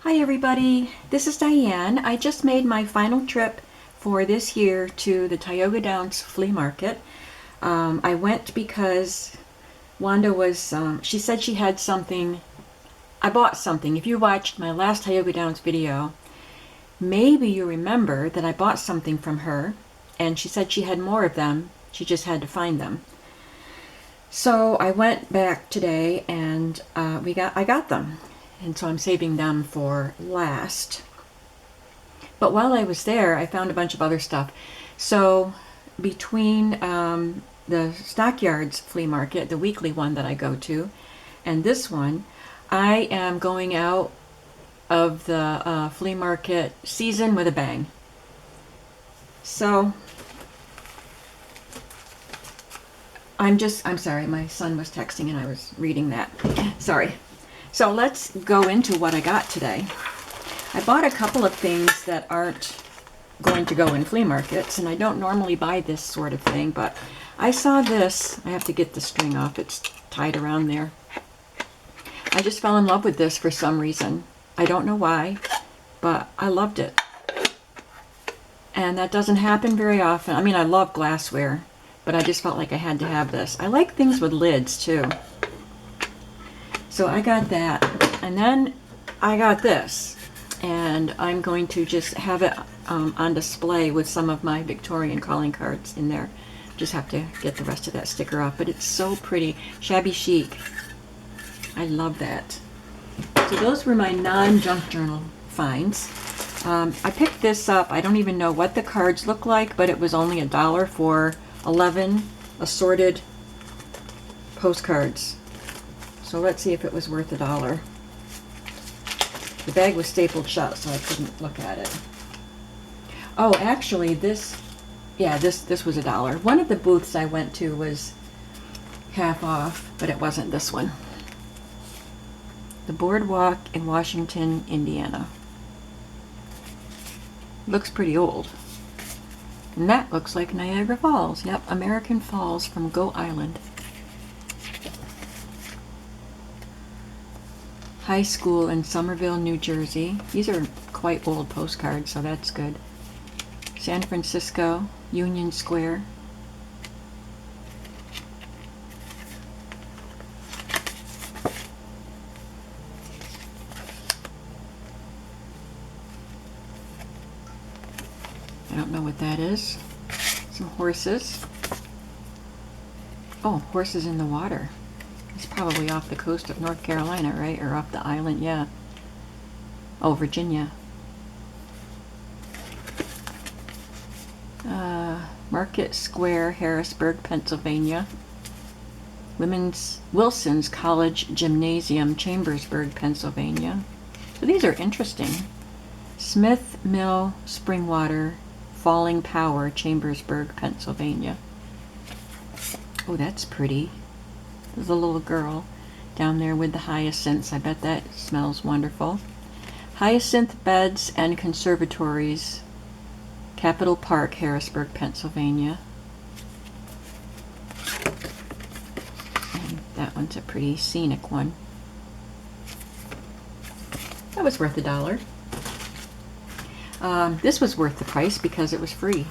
Hi everybody, this is Diane. I just made my final trip for this year to the Tioga Downs Flea Market. I went because Wanda was, she said she had something. I bought something. If you watched my last Tioga Downs video, maybe you remember that I bought something from her and she said she had more of them. She just had to find them. So I went back today and I got them. And so I'm saving them for last. But while I was there, I found a bunch of other stuff. So between the Stockyards Flea Market, the weekly one that I go to, and this one, I am going out of the flea market season with a bang. So I'm sorry, my son was texting and I was reading that. Sorry. So let's go into what I got today. I bought a couple of things that aren't going to go in flea markets, and I don't normally buy this sort of thing, but I saw this. I have to get the string off. It's tied around there. I just fell in love with this for some reason. I don't know why, but I loved it. And that doesn't happen very often. I mean, I love glassware, but I just felt like I had to have this. I like things with lids too. So I got that, and then I got this, and I'm going to just have it on display with some of my Victorian calling cards in there. Just have to get the rest of that sticker off, but it's so pretty. Shabby chic. I love that. So those were my non-junk journal finds. I picked this up. I don't even know what the cards look like, but it was only $1 for 11 assorted postcards. So let's see if it was worth $1. The bag was stapled shut, so I couldn't look at it. Oh, actually, this was $1. One of the booths I went to was half off, but it wasn't this one. The Boardwalk in Washington, Indiana. Looks pretty old. And that looks like Niagara Falls. Yep, American Falls from Goat Island. High School in Somerville, New Jersey. These are quite old postcards, so that's good. San Francisco, Union Square. I don't know what that is. Some horses. Oh, horses in the water. It's probably off the coast of North Carolina, right? Or off the island, yeah. Oh, Virginia. Market Square, Harrisburg, Pennsylvania. Wilson's College Gymnasium, Chambersburg, Pennsylvania. So these are interesting. Smith Mill, Springwater, Falling Power, Chambersburg, Pennsylvania. Oh, that's pretty. There's a little girl down there with the hyacinths. I bet that smells wonderful. Hyacinth Beds and Conservatories, Capitol Park, Harrisburg, Pennsylvania. And that one's a pretty scenic one. That was worth $1. This was worth the price because it was free.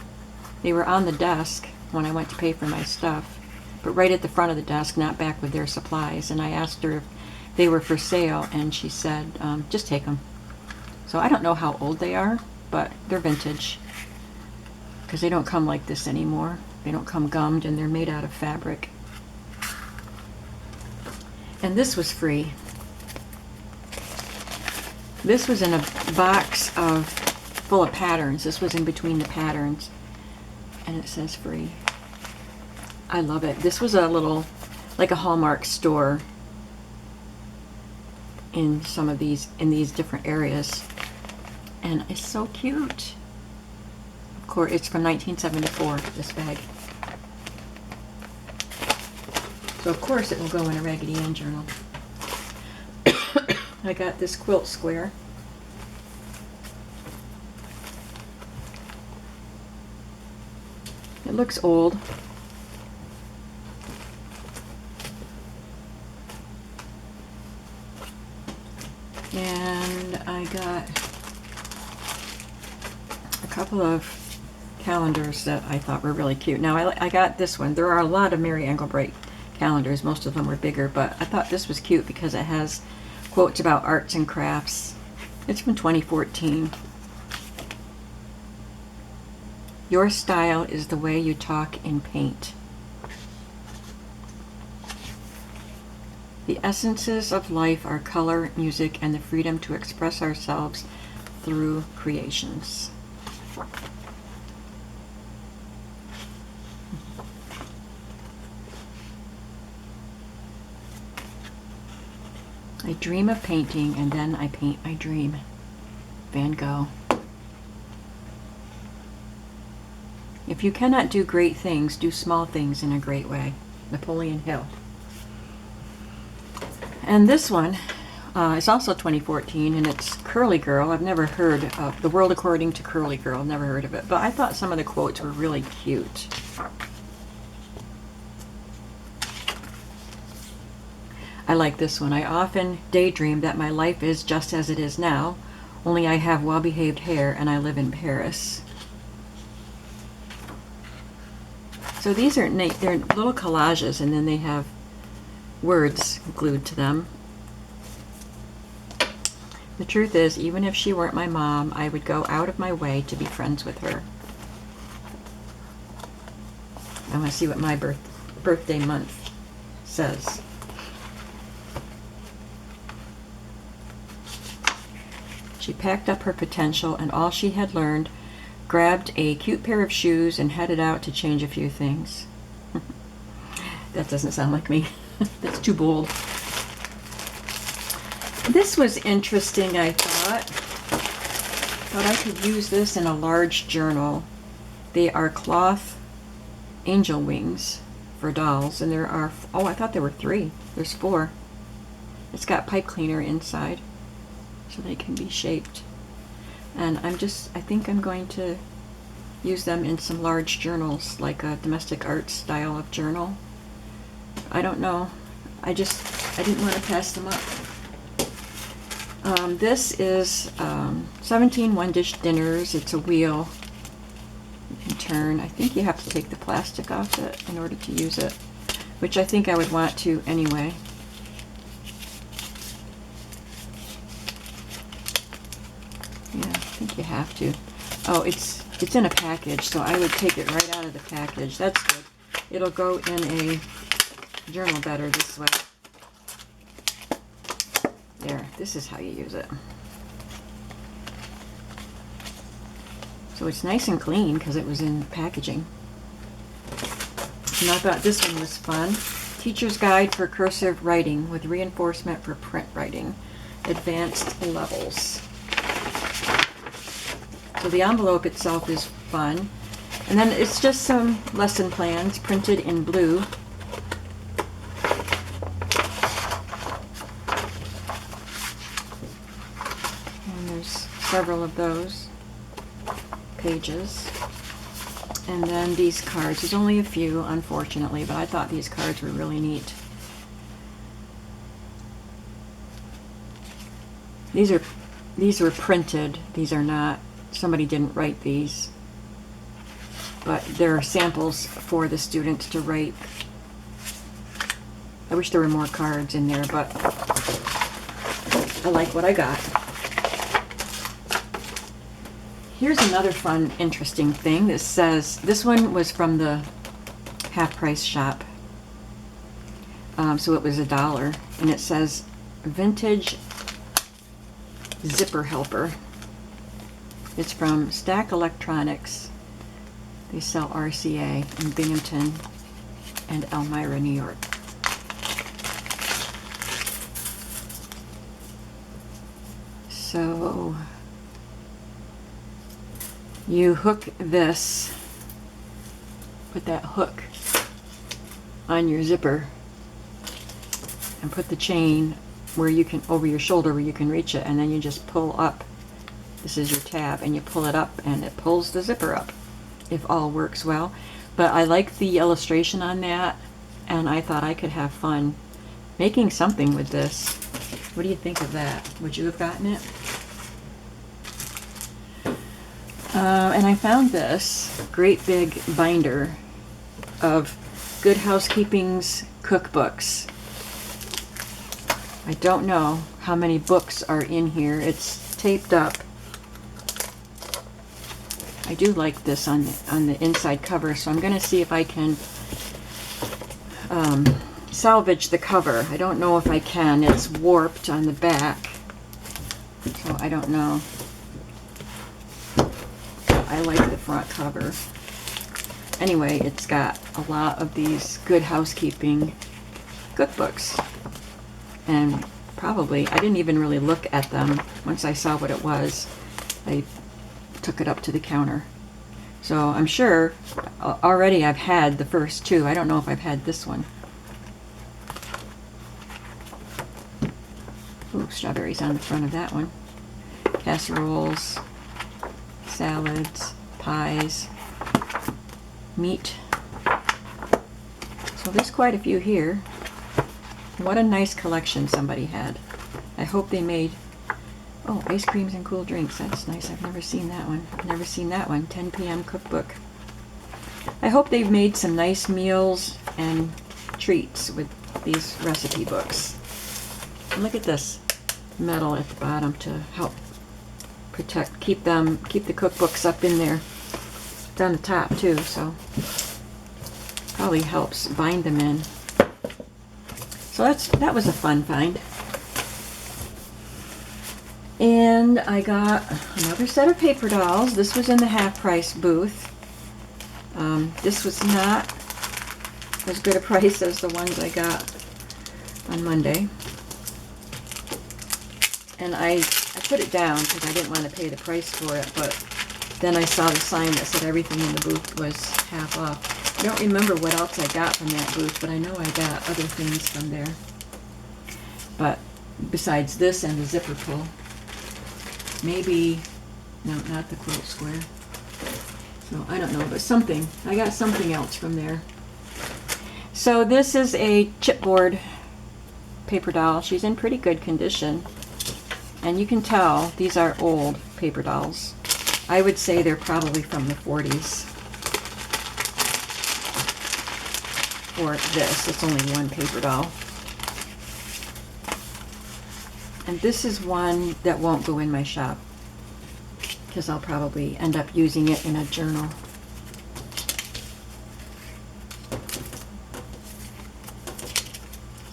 They were on the desk when I went to pay for my stuff, but right at the front of the desk, not back with their supplies. And I asked her if they were for sale, and she said, just take them. So I don't know how old they are, but they're vintage, because they don't come like this anymore. They don't come gummed, and they're made out of fabric. And this was free. This was in a box full of patterns. This was in between the patterns, and it says free. I love it. This was a little, like a Hallmark store in some of these, in these different areas. And it's so cute. Of course, it's from 1974, this bag. So of course it will go in a Raggedy Ann journal. I got this quilt square. It looks old. And I got a couple of calendars that I thought were really cute. Now I got this one. There are a lot of Mary Engelbreit calendars. Most of them were bigger, but I thought this was cute because it has quotes about arts and crafts. It's from 2014. Your style is the way you talk in paint. The essences of life are color, music, and the freedom to express ourselves through creations. I dream of painting, and then I paint my dream. Van Gogh. If you cannot do great things, do small things in a great way. Napoleon Hill. And this one is also 2014, and it's Curly Girl. I've never heard of The World According to Curly Girl. Never heard of it, but I thought some of the quotes were really cute. I like this one. I often daydream that my life is just as it is now, only I have well-behaved hair and I live in Paris. So these are they're little collages, and then they have words glued to them. The truth is, even if she weren't my mom, I would go out of my way to be friends with her. I want to see what my birthday month says. She packed up her potential and all she had learned, grabbed a cute pair of shoes, and headed out to change a few things. That doesn't sound like me. That's too bold. This was interesting, I thought. Thought I could use this in a large journal. They are cloth angel wings for dolls, and there are, oh, I thought there were 3. There's 4. It's got pipe cleaner inside, so they can be shaped. And I think I'm going to use them in some large journals, like a domestic art style of journal. I don't know. I didn't want to pass them up. This is 17 one-dish dinners. It's a wheel you can turn. I think you have to take the plastic off it in order to use it, which I think I would want to anyway. Yeah, I think you have to. Oh, it's in a package, so I would take it right out of the package. That's good. It'll go in a journal better this way. There, this is how you use it. So it's nice and clean because it was in packaging. And I thought this one was fun. Teacher's Guide for Cursive Writing with Reinforcement for Print Writing. Advanced Levels. So the envelope itself is fun. And then it's just some lesson plans printed in blue. And there's several of those pages. And then these cards. There's only a few, unfortunately, but I thought these cards were really neat. These were printed. These are not, somebody didn't write these. But there are samples for the students to write. I wish there were more cards in there, but I like what I got. Here's another fun, interesting thing that says, this one was from the half-price shop. So it was $1, and it says Vintage Zipper Helper. It's from Stack Electronics. They sell RCA in Binghamton and Elmira, New York. So you hook this, put that hook on your zipper, and put the chain where you can, over your shoulder where you can reach it, and then you just pull up. This is your tab, and you pull it up and it pulls the zipper up, if all works well. But I like the illustration on that, and I thought I could have fun making something with this. What do you think of that? Would you have gotten it? And I found this great big binder of Good Housekeeping's cookbooks. I don't know how many books are in here. It's taped up. I do like this on the inside cover, so I'm going to see if I can salvage the cover. I don't know if I can. It's warped on the back, so I don't know. I like the front cover. Anyway, it's got a lot of these Good Housekeeping cookbooks. And probably, I didn't even really look at them. Once I saw what it was, I took it up to the counter. So I'm sure already I've had the first two. I don't know if I've had this one. Ooh, strawberries on the front of that one. Casseroles, salads, pies, meat. So there's quite a few here. What a nice collection somebody had. I hope they made, oh, ice creams and cool drinks. That's nice. I've never seen that one. I've never seen that one. 10 p.m. cookbook. I hope they've made some nice meals and treats with these recipe books. And look at this metal at the bottom to help protect, keep the cookbooks up in there. It's on the top too, so probably helps bind them in. So that was a fun find. And I got another set of paper dolls. This was in the half price booth. This was not as good a price as the ones I got on Monday. And I put it down because I didn't want to pay the price for it, but then I saw the sign that said everything in the booth was half off. I don't remember what else I got from that booth, but I know I got other things from there. But besides this and the zipper pull, maybe, no, not the quilt square. So I don't know, but something. I got something else from there. So this is a chipboard paper doll. She's in pretty good condition. And you can tell these are old paper dolls. I would say they're probably from the 40s. For this, it's only one paper doll. And this is one that won't go in my shop because I'll probably end up using it in a journal.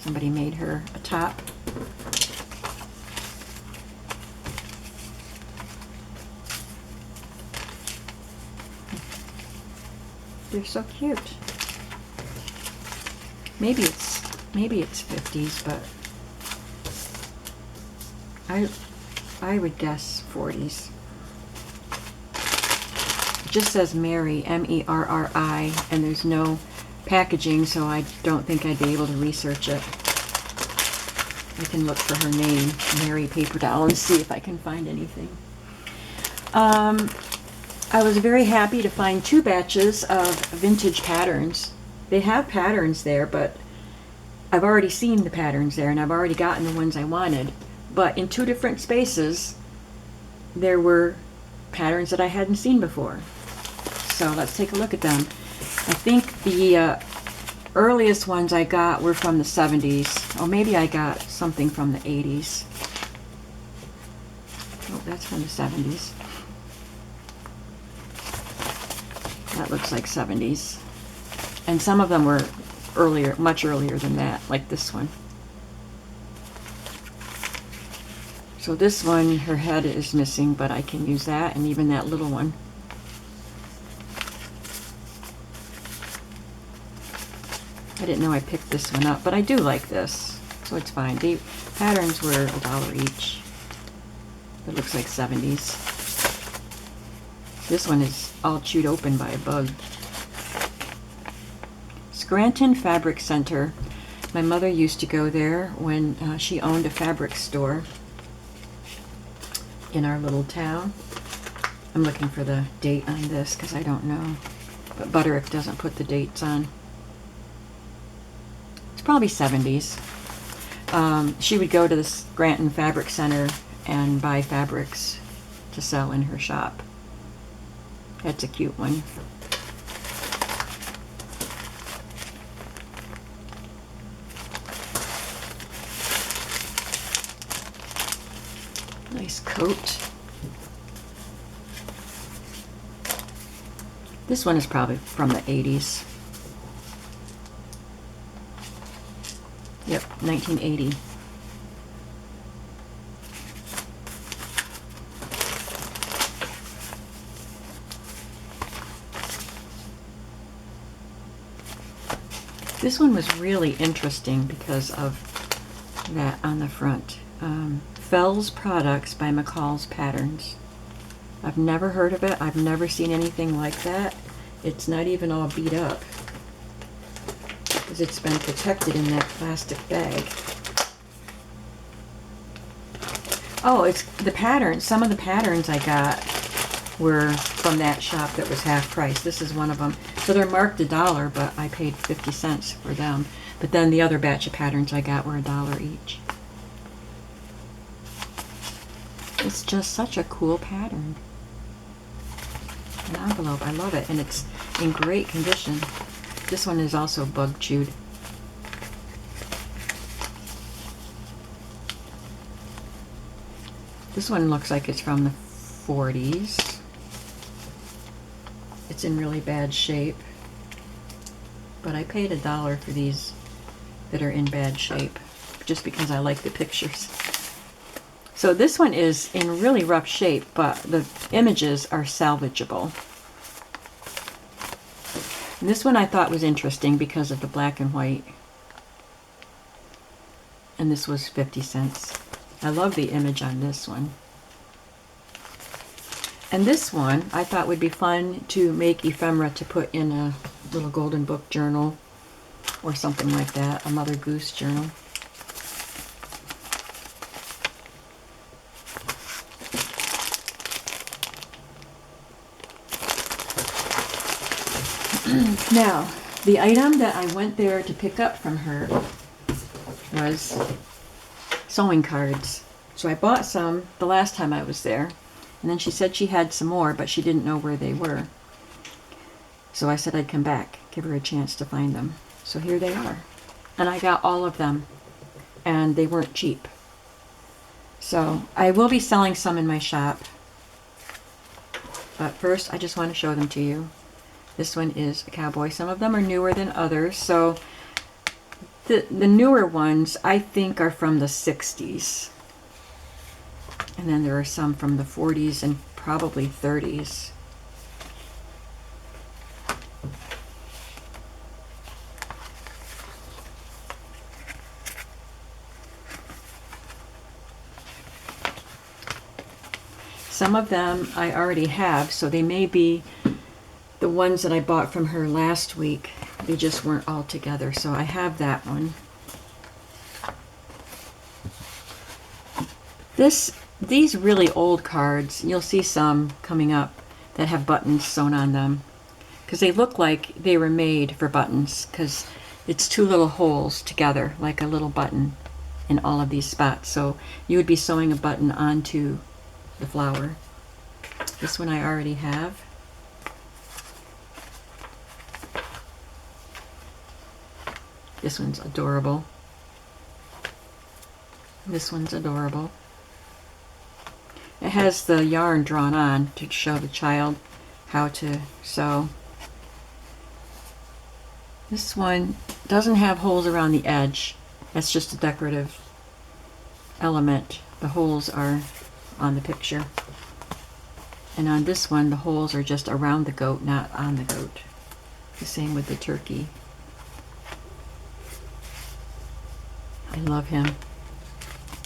Somebody made her a top. They're so cute. Maybe it's 50s, but I would guess 40s. It just says Mary, M-E-R-R-I, and there's no packaging, so I don't think I'd be able to research it. I can look for her name, Mary Paper Doll, and see if I can find anything. I was very happy to find 2 batches of vintage patterns. They have patterns there, but I've already seen the patterns there, and I've already gotten the ones I wanted. But in 2 different spaces, there were patterns that I hadn't seen before. So let's take a look at them. I think the earliest ones I got were from the 70s. Or maybe I got something from the 80s. Oh, that's from the 70s. That looks like 70s. And some of them were earlier, much earlier than that, like this one. So this one, her head is missing, but I can use that, and even that little one. I didn't know I picked this one up, but I do like this, so it's fine. The patterns were $1 each. It looks like 70s. This one is all chewed open by a bug. Scranton Fabric Center. My mother used to go there when she owned a fabric store in our little town. I'm looking for the date on this because I don't know. But Butterick doesn't put the dates on. It's probably 70s. She would go to the Scranton Fabric Center and buy fabrics to sell in her shop. That's a cute one. Nice coat. This one is probably from the 80s. Yep, 1980. This one was really interesting because of that on the front. Fell's Products by McCall's Patterns. I've never heard of it. I've never seen anything like that. It's not even all beat up because it's been protected in that plastic bag. Oh, it's the patterns. Some of the patterns I got were from that shop that was half price. This is one of them. So they're marked $1, but I paid 50 cents for them. But then the other batch of patterns I got were $1 each. It's just such a cool pattern. An envelope, I love it, and it's in great condition. This one is also bug chewed. This one looks like it's from the 40s. It's in really bad shape, but I paid $1 for these that are in bad shape just because I like the pictures. So this one is in really rough shape, but the images are salvageable. And this one I thought was interesting because of the black and white. And this was 50 cents. I love the image on this one. And this one I thought would be fun to make ephemera to put in a little golden book journal or something like that, a Mother Goose journal. Now, the item that I went there to pick up from her was sewing cards. So I bought some the last time I was there, and then she said she had some more, but she didn't know where they were. So I said I'd come back, give her a chance to find them. So here they are. And I got all of them, and they weren't cheap. So I will be selling some in my shop, but first I just want to show them to you. This one is a cowboy. Some of them are newer than others, so the newer ones I think are from the 60s. And then there are some from the 40s and probably 30s. Some of them I already have, so they may be the ones that I bought from her last week. They just weren't all together, so I have that one. These really old cards, you'll see some coming up that have buttons sewn on them, because they look like they were made for buttons, because it's two little holes together, like a little button in all of these spots. So you would be sewing a button onto the flower. This one I already have. This one's adorable. This one's adorable. It has the yarn drawn on to show the child how to sew. This one doesn't have holes around the edge. That's just a decorative element. The holes are on the picture. And on this one, the holes are just around the goat, not on the goat. The same with the turkey. I love him.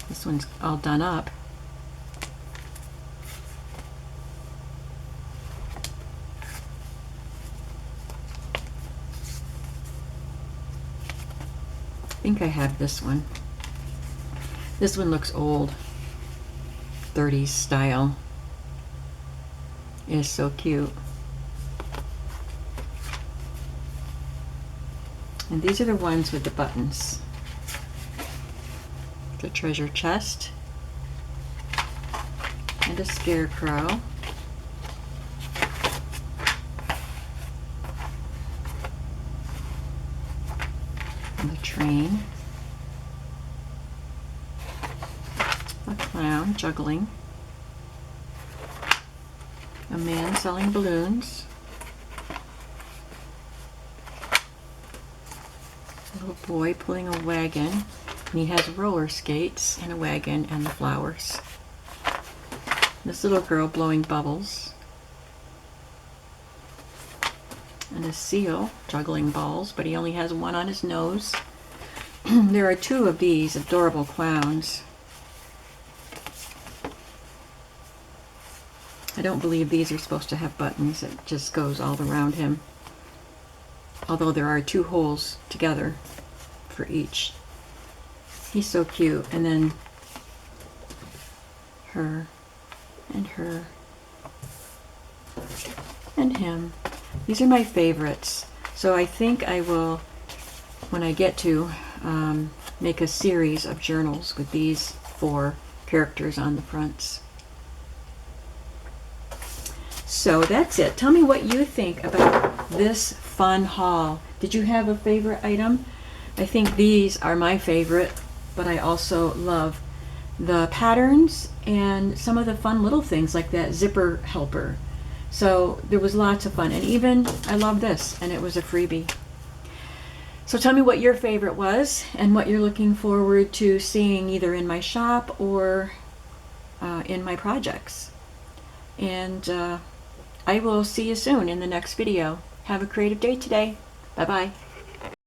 This one's all done up. I think I have this one. This one looks old. 30s style. It is so cute. And these are the ones with the buttons. The treasure chest. And a scarecrow. And the train. A clown juggling. A man selling balloons. A little boy pulling a wagon. And he has roller skates and a wagon and the flowers. This little girl blowing bubbles. And a seal juggling balls, but he only has one on his nose. There are two of these adorable clowns. I don't believe these are supposed to have buttons. It just goes all around him. Although there are two holes together for each. He's so cute. And then her and her and him. These are my favorites. So I think I will, when I get to, make a series of journals with these 4 characters on the fronts. So that's it. Tell me what you think about this fun haul. Did you have a favorite item? I think these are my favorite, but I also love the patterns and some of the fun little things like that zipper helper. So there was lots of fun, and even I love this, and it was a freebie. So tell me what your favorite was and what you're looking forward to seeing either in my shop or in my projects. And I will see you soon in the next video. Have a creative day today. Bye-bye.